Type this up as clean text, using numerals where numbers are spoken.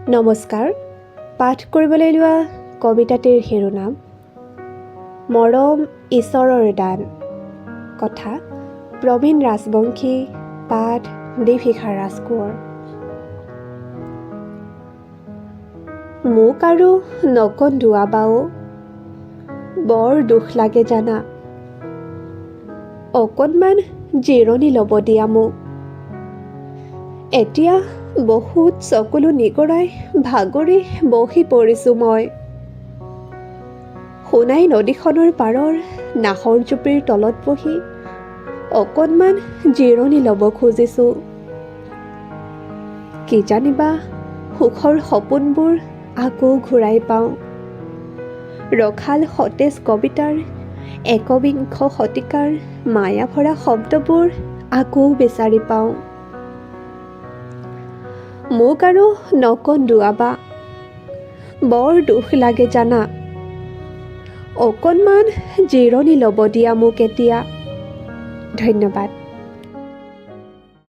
নমস্কাৰ। পাঠ কৰিবলৈ লোৱা কবিতাটিৰ শিৰোনাম মৰম ঈশ্বৰৰ দান। কথা প্ৰবীণ ৰাজবংশী। পাঠ দীপশিখা ৰাজকোঁৱৰ। মোক আৰু নকন্দুৱাবাও, বৰ দুখ লাগে জানা। অকণমান জিৰণি ল'ব দিয়া মোক। এতিয়া বহুত চকুলো নিগৰাই ভাগৰি বহি পৰিছোঁ মই। সোণাই নদীখনৰ পাৰৰ নাহৰ জুপিৰ তলত বহি অকণমান জিৰণি ল'ব খুজিছোঁ। কি জানিবা সুখৰ সপোনবোৰ আকৌ ঘূৰাই পাওঁ। ৰখাল সতেজ কবিতাৰ একবিংশ শতিকাৰ মায়া ভৰা শব্দবোৰ আকৌ বিচাৰি পাওঁ। মোক আৰু নকন্দুৱাবা, বৰ দুখ লাগে জানা। অকণমান জিৰণি ল'ব দিয়া মোক এতিয়া। ধন্যবাদ।